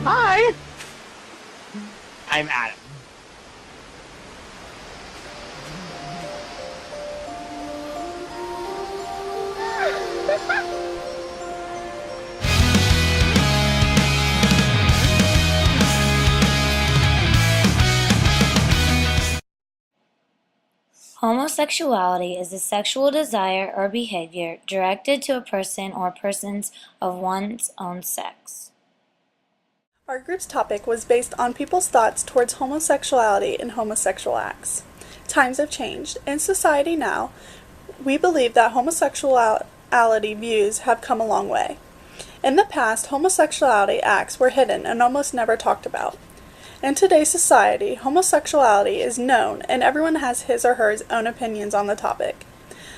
Hi, I'm Adam. Homosexuality is a sexual desire or behavior directed to a person or persons of one's own sex. Our group's topic was based on people's thoughts towards homosexuality and homosexual acts. Times have changed. In society now, we believe that homosexuality views have come a long way. In the past, homosexuality acts were hidden and almost never talked about. In today's society, homosexuality is known and everyone has his or her own opinions on the topic.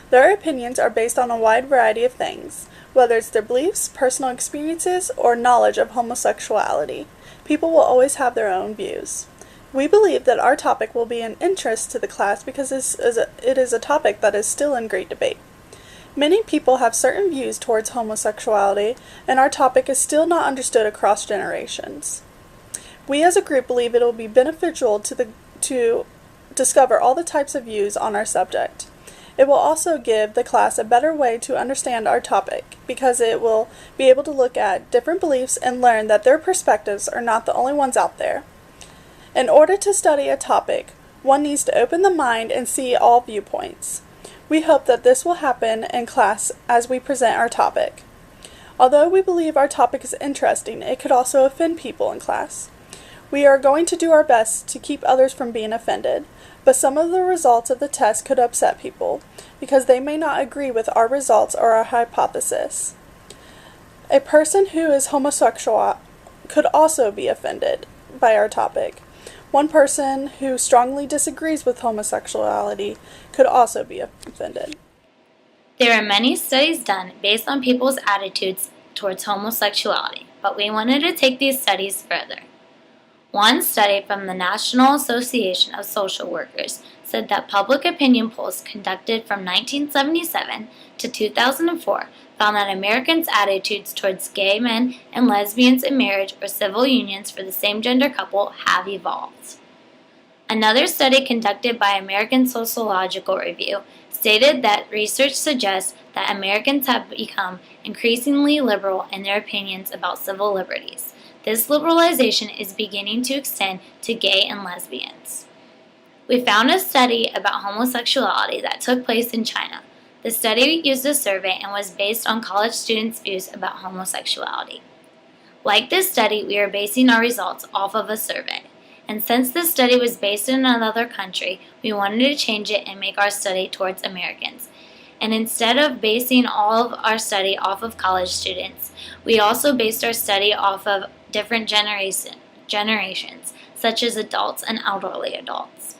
Their opinions are based on a wide variety of things, whether it's their beliefs, personal experiences, or knowledge of homosexuality. People will always have their own views. We believe that our topic will be an interest to the class because it is a topic that is still in great debate. Many people have certain views towards homosexuality, and our topic is still not understood across generations. We as a group believe it will be beneficial to discover all the types of views on our subject. It will also give the class a better way to understand our topic because it will be able to look at different beliefs and learn that their perspectives are not the only ones out there. In order to study a topic, one needs to open the mind and see all viewpoints. We hope that this will happen in class as we present our topic. Although we believe our topic is interesting, it could also offend people in class. We are going to do our best to keep others from being offended, but some of the results of the test could upset people because they may not agree with our results or our hypothesis. A person who is homosexual could also be offended by our topic. One person who strongly disagrees with homosexuality could also be offended. There are many studies done based on people's attitudes towards homosexuality, but we wanted to take these studies further. One study from the National Association of Social Workers said that public opinion polls conducted from 1977 to 2004 found that Americans' attitudes towards gay men and lesbians in marriage or civil unions for the same-gender couple have evolved. Another study conducted by American Sociological Review stated that research suggests that Americans have become increasingly liberal in their opinions about civil liberties. This liberalization is beginning to extend to gay and lesbians. We found a study about homosexuality that took place in China. The study used a survey and was based on college students' views about homosexuality. Like this study, we are basing our results off of a survey. And since this study was based in another country, we wanted to change it and make our study towards Americans. And instead of basing all of our study off of college students, we also based our study off of different generations, such as adults and elderly adults.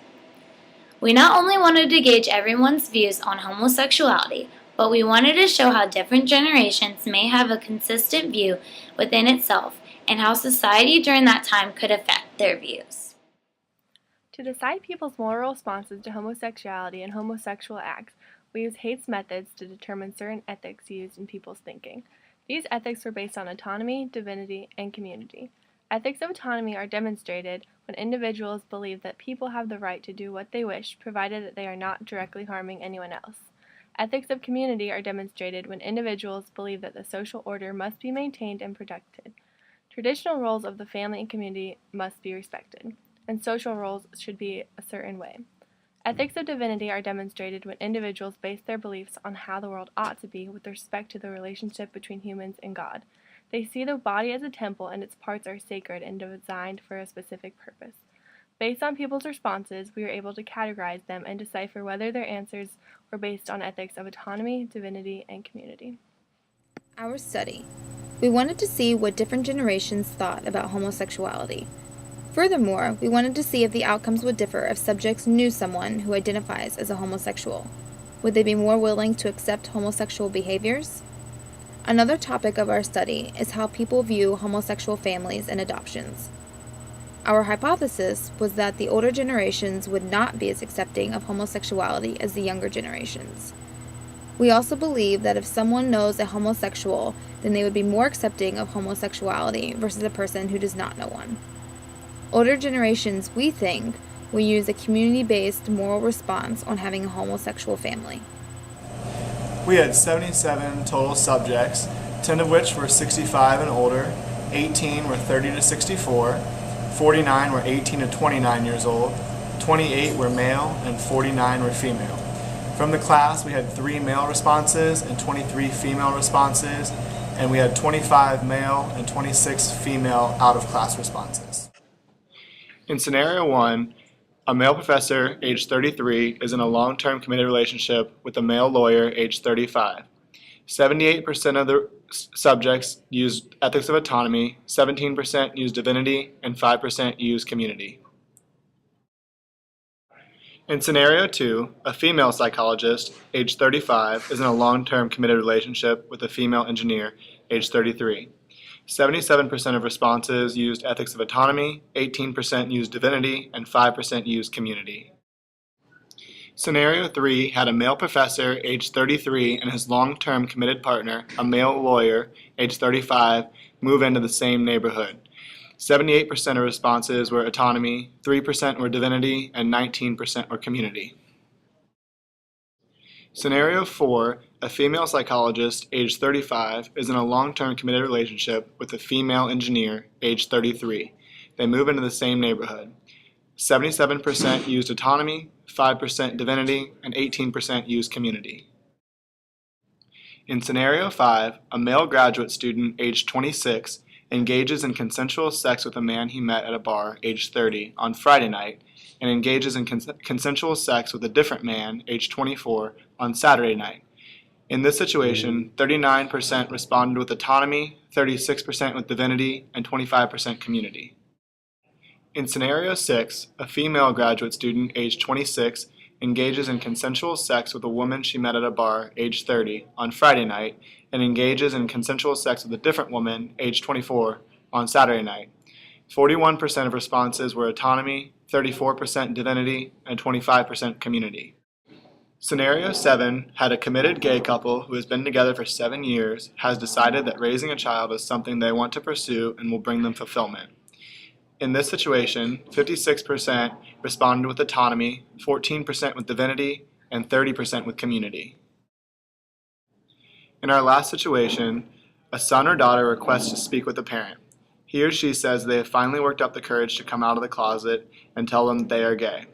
We not only wanted to gauge everyone's views on homosexuality, but we wanted to show how different generations may have a consistent view within itself and how society during that time could affect their views. To decide people's moral responses to homosexuality and homosexual acts, we use Haig's methods to determine certain ethics used in people's thinking. These ethics were based on autonomy, divinity, and community. Ethics of autonomy are demonstrated when individuals believe that people have the right to do what they wish, provided that they are not directly harming anyone else. Ethics of community are demonstrated when individuals believe that the social order must be maintained and protected. Traditional roles of the family and community must be respected, and social roles should be a certain way. Ethics of divinity are demonstrated when individuals base their beliefs on how the world ought to be with respect to the relationship between humans and God. They see the body as a temple and its parts are sacred and designed for a specific purpose. Based on people's responses, we were able to categorize them and decipher whether their answers were based on ethics of autonomy, divinity, and community. Our study. We wanted to see what different generations thought about homosexuality. Furthermore, we wanted to see if the outcomes would differ if subjects knew someone who identifies as a homosexual. Would they be more willing to accept homosexual behaviors? Another topic of our study is how people view homosexual families and adoptions. Our hypothesis was that the older generations would not be as accepting of homosexuality as the younger generations. We also believe that if someone knows a homosexual, then they would be more accepting of homosexuality versus a person who does not know one. Older generations, we think, will use a community-based moral response on having a homosexual family. We had 77 total subjects, 10 of which were 65 and older, 18 were 30 to 64, 49 were 18 to 29 years old, 28 were male, and 49 were female. From the class, we had 3 male responses and 23 female responses, and we had 25 male and 26 female out-of-class responses. In scenario 1, a male professor, age 33, is in a long-term committed relationship with a male lawyer, age 35. 78% of the subjects used ethics of autonomy, 17% used divinity, and 5% used community. In scenario 2, a female psychologist, age 35, is in a long-term committed relationship with a female engineer, age 33. 77% of responses used ethics of autonomy, 18% used divinity, and 5% used community. Scenario 3 had a male professor, age 33, and his long-term committed partner, a male lawyer, age 35, move into the same neighborhood. 78% of responses were autonomy, 3% were divinity, and 19% were community. Scenario 4, a female psychologist, age 35, is in a long-term committed relationship with a female engineer, age 33. They move into the same neighborhood. 77% used autonomy, 5% divinity, and 18% used community. In scenario 5, a male graduate student, age 26, engages in consensual sex with a man he met at a bar, age 30, on Friday night, and engages in consensual sex with a different man, age 24, on Saturday night. In this situation, 39% responded with autonomy, 36% with divinity, and 25% community. In scenario 6, a female graduate student, age 26, engages in consensual sex with a woman she met at a bar, age 30, on Friday night, and engages in consensual sex with a different woman, age 24, on Saturday night. 41% of responses were autonomy, 34% divinity, and 25% community. Scenario 7 had a committed gay couple who has been together for 7 years, has decided that raising a child is something they want to pursue and will bring them fulfillment. In this situation, 56% responded with autonomy, 14% with divinity, and 30% with community. In our last situation, a son or daughter requests to speak with a parent. He or she says they have finally worked up the courage to come out of the closet and tell them that they are gay.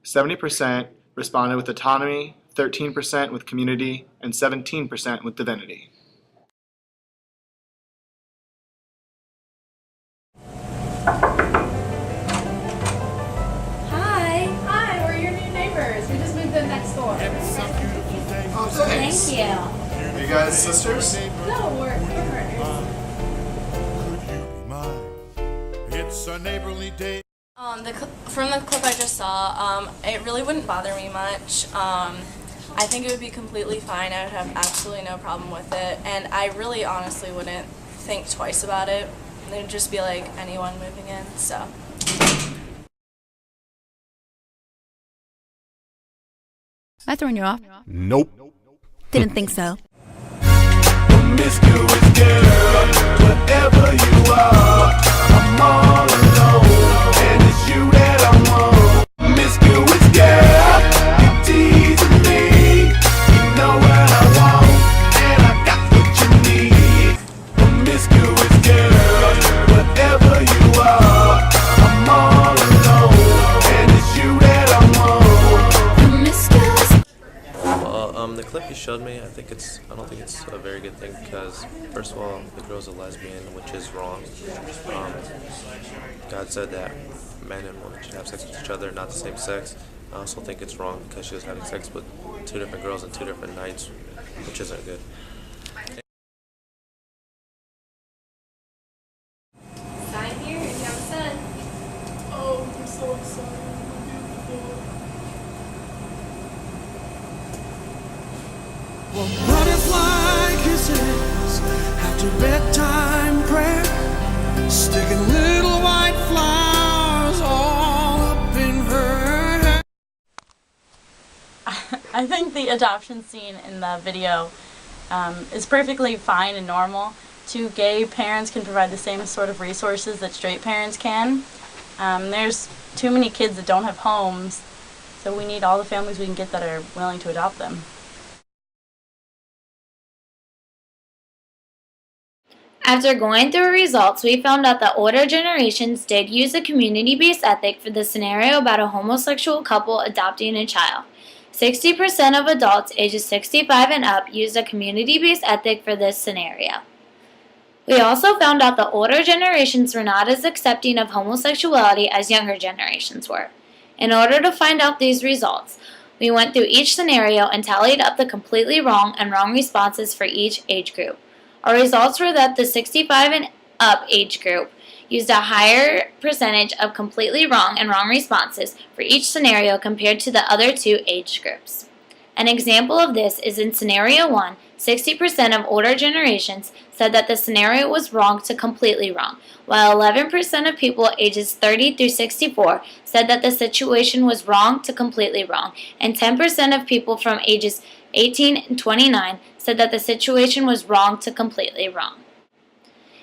70% responded with autonomy, 13% with community, and 17% with divinity. Hi, we're your new neighbors. We just moved in next door. Oh, thanks. Thank you. Are you guys sisters? No, we're partners. It's a neighborly day. From the clip I just saw, it really wouldn't bother me much. I think it would be completely fine. I would have absolutely no problem with it. And I really honestly wouldn't think twice about it. It would just be like anyone moving in, so. Am I throwing you off? Nope. Didn't think so. Promiscuous girl, whatever you are, I'm all alone, and it's you that I want. Promiscuous girl, you're teasing me, you know what I want, and I got what you need. Promiscuous girl, whatever you are, I'm all alone, and it's you that I want. Promiscuous. Well, the clip you showed me, I don't think it's a very good thing because, first of all, the girl's a lesbian, which is wrong. God said that men and women should have sex with each other, not the same sex. I also think it's wrong because she was having sex with 2 different girls on 2 different nights, which isn't good. Sign here and you have a son. Oh, I'm so excited. Butterfly kisses after bedtime prayer, sticking little white flowers all up in her hair. I think the adoption scene in the video is perfectly fine and normal. 2 gay parents can provide the same sort of resources that straight parents can. There's too many kids that don't have homes, so we need all the families we can get that are willing to adopt them. After going through results, we found out that older generations did use a community-based ethic for the scenario about a homosexual couple adopting a child. 60% of adults ages 65 and up used a community-based ethic for this scenario. We also found out that older generations were not as accepting of homosexuality as younger generations were. In order to find out these results, we went through each scenario and tallied up the completely wrong and wrong responses for each age group. Our results were that the 65 and up age group used a higher percentage of completely wrong and wrong responses for each scenario compared to the other 2 age groups. An example of this is in scenario 1, 60% of older generations said that the scenario was wrong to completely wrong, while 11% of people ages 30 through 64 said that the situation was wrong to completely wrong, and 10% of people from ages 18 and 29 said that the situation was wrong to completely wrong.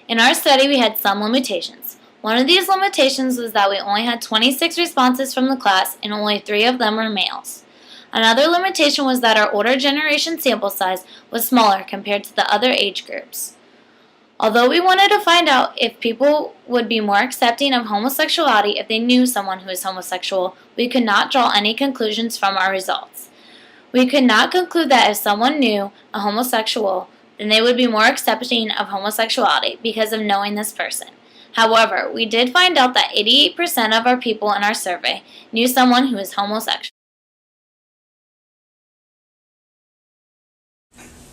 In our study, we had some limitations. One of these limitations was that we only had 26 responses from the class and only 3 of them were males. Another limitation was that our older generation sample size was smaller compared to the other age groups. Although we wanted to find out if people would be more accepting of homosexuality if they knew someone who is homosexual, we could not draw any conclusions from our results. We could not conclude that if someone knew a homosexual, then they would be more accepting of homosexuality because of knowing this person. However, we did find out that 88% of our people in our survey knew someone who is homosexual.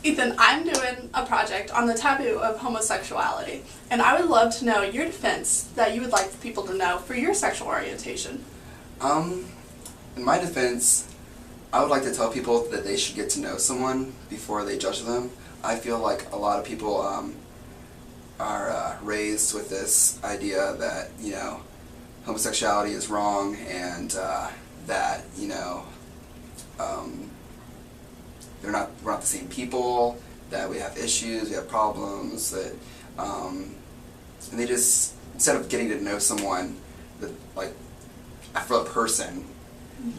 Ethan, I'm doing a project on the taboo of homosexuality, and I would love to know your defense that you would like people to know for your sexual orientation. In my defense, I would like to tell people that they should get to know someone before they judge them. I feel like a lot of people are raised with this idea that, you know, homosexuality is wrong and that, you know, we're not the same people, that we have issues, we have problems, that, and they just, instead of getting to know someone, that, like, for a person,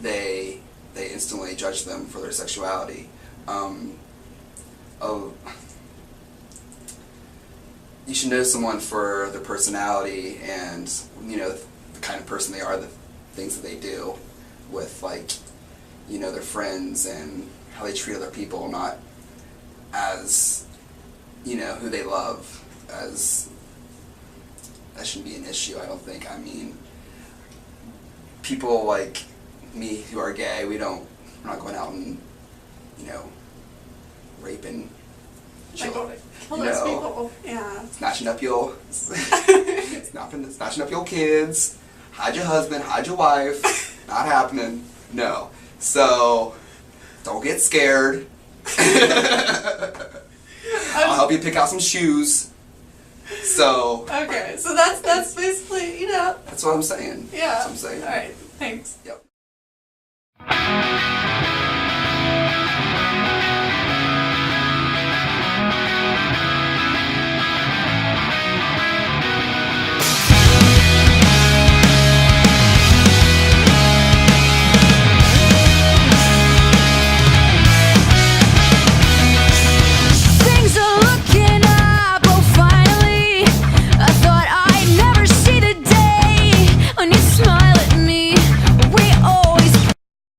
they instantly judge them for their sexuality. You should know someone for their personality and, you know, the kind of person they are, the things that they do with, like, you know, their friends and how they treat other people, not as, you know, who they love. As that shouldn't be an issue, I don't think. I mean, people like me who are gay, we're not going out and, you know, raping children. Kill those people. Yeah. Snatching up your snatching up your kids, hide your husband, hide your wife. Not happening. No. So don't get scared. I'll help you pick out some shoes. So okay, so that's basically, you know. That's what I'm saying. Yeah. That's what I'm saying. All right. Thanks. Yep.